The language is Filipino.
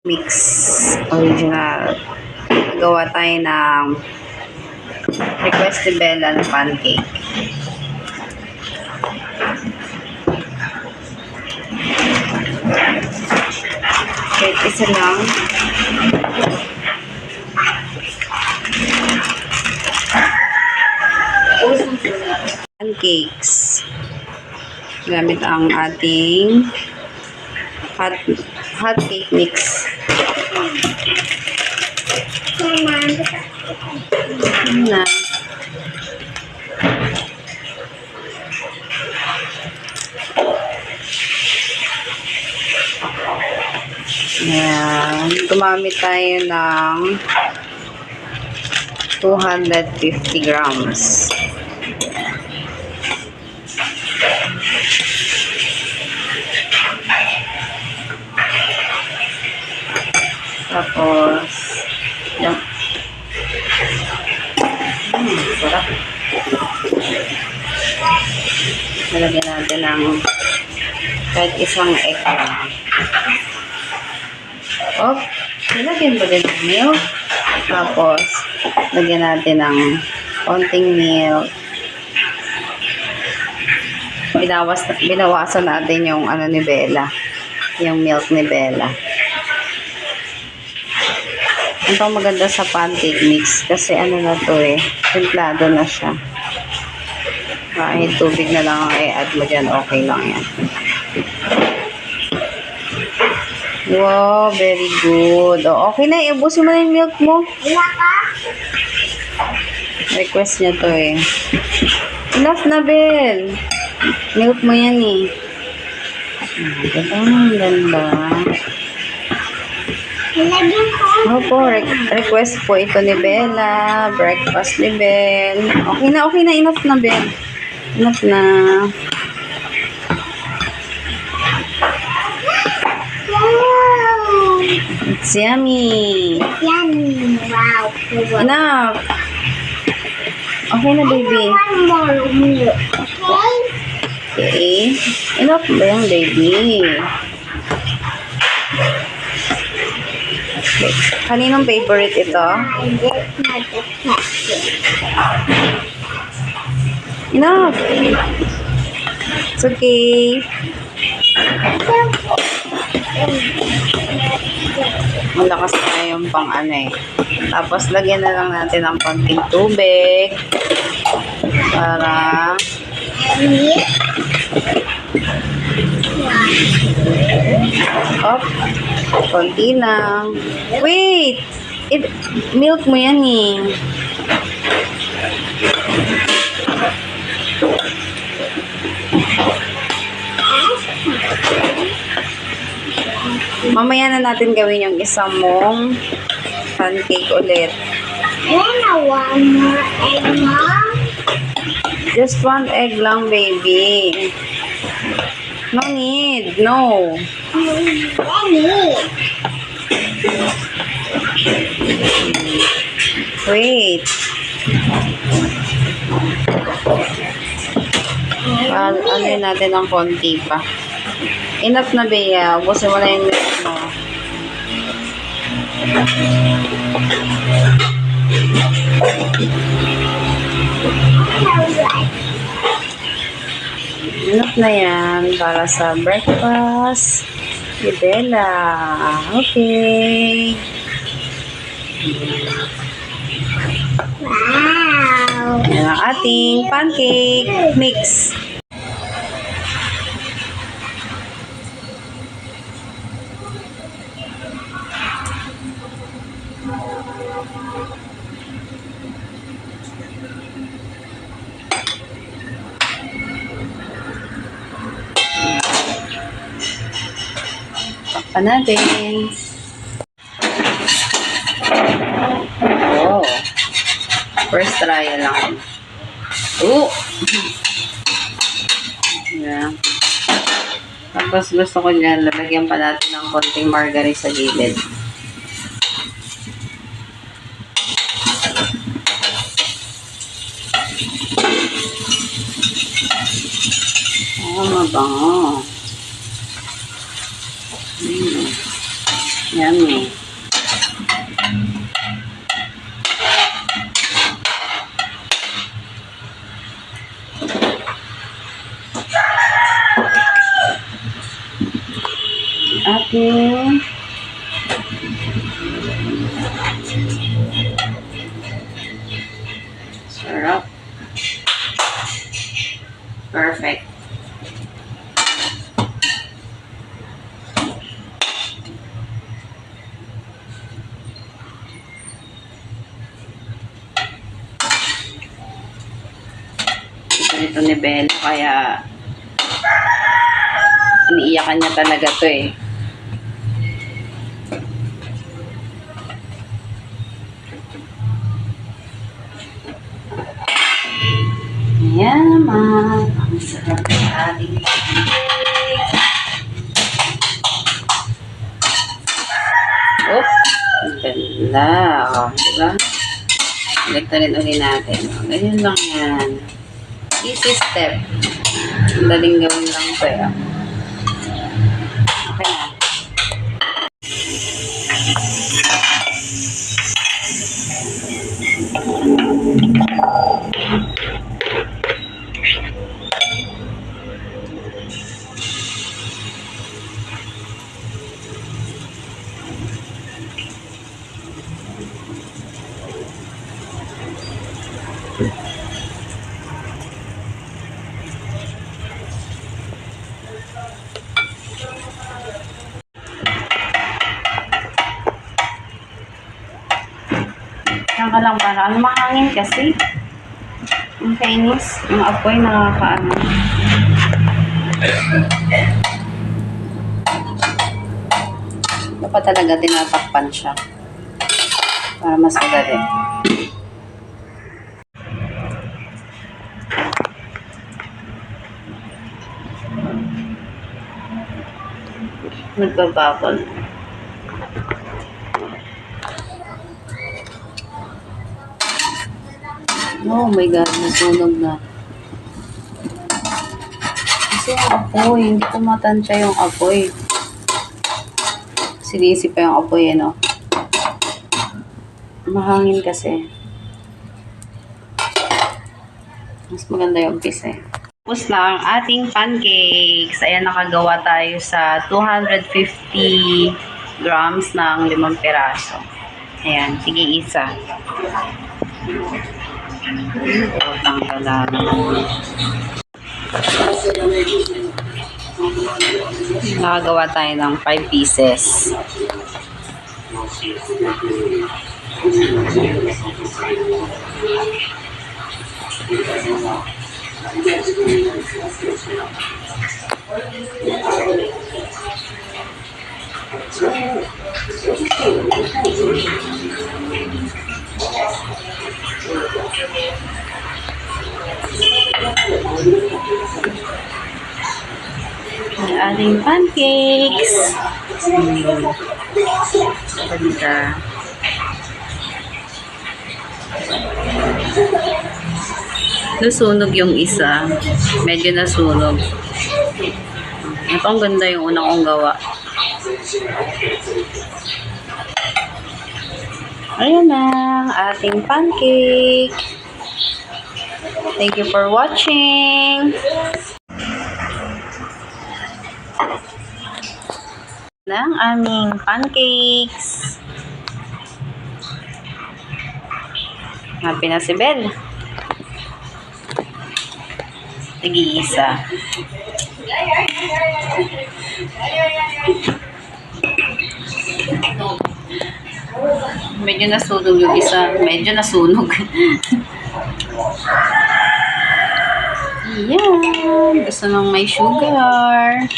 Mix original. Gawa tayo ng request ni Bella na pancake. Wait, isa lang. Pancakes. Gamit ang ating hot cake mix. Na. Ayan. Gumamit tayo ng 250 grams. Tapos, yan. Sarap. Nalagyan natin ng kahit isang egg lang. Oh, nilagyan ba din ng milk? Tapos, lagyan natin ng konting milk. Binawasan natin yung ano ni Bella. Yung milk ni Bella. Ito maganda sa pancake mix kasi ano na to templado na siya. Kahit tubig na lang ang i-add mo dyan, okay lang yan. Wow, very good. O, okay na, iubusin mo na yung milk mo. Wala ka? Request niya to Enough na, Bel. Milk mo yan Ganda. Nilagyan ko. Opo, request po ito ni Bella. Breakfast ni Bel. Okay na. Enough na, Bel. Enough na. Wow! It's yummy. Yummy. Wow. Enough. Okay na, baby. One more milk. Okay? Okay. Enough ba yung baby? Kaninong favorite ito? Enough. It's okay. Malakas na yung pang Tapos, lagyan na lang natin ng konting tubig. Para konti lang. Wait! Milk mo yan Mamaya na natin gawin yung isang mong pancake ulit. One more egg, Mom. Just one egg lang, baby. No need. No. Wait. Ano natin ng konti pa. Enough na, Bea. Ubusin mo na yung milk mo. Enough na yan para sa breakfast ni Bella. Okay. Wow! Yan ang ating pancake mix. Takpan natin. Oh. First trial lang. Yeah. Tapos gusto ko niyan, lalagyan pa natin ng konting margarine sa gilid. Oh, mabango. Yummy. Ating sarap. Perfect. Ito ni Bella, kaya iniiyakan niya talaga to eh. Ayan naman. Ang sarap ng ating pancake. Oh, ang ganda. O, diba? Electarin ulit natin. O, ganyan lang yan. Easy step. Ang daling gawin lang ito eh. Okay na. Diyan ka lang para ano, mahangin kasi. Ang kainis. Yung apoy nakakaano. Dapat talaga tinatakpan siya. Para mas madali. Nagbababol. Oh my God, nasunog na. Kasi yung apoy, hindi ko matansya yung apoy. Sinisi pa yung apoy, no? Mahangin kasi. Mas maganda yung piece eh. Tapos na ang ating pancakes. Ayan, nakagawa tayo sa 250 grams ng 5 piraso. Ayan, sige isa. O, tanggalan. Nakagawa tayo ng 5 pieces. Ang ating pancakes. Ganda. Nasunog yung isa. Medyo nasunog. Ito ang ganda yung unang kong gawa. Ayan na ang ating pancake. Thank you for watching. Ng aming pancakes. Happy na si Belle. Nag-iisa. Medyo nasunog yung isa. Medyo nasunog. Yan. Gusto nang may sugar.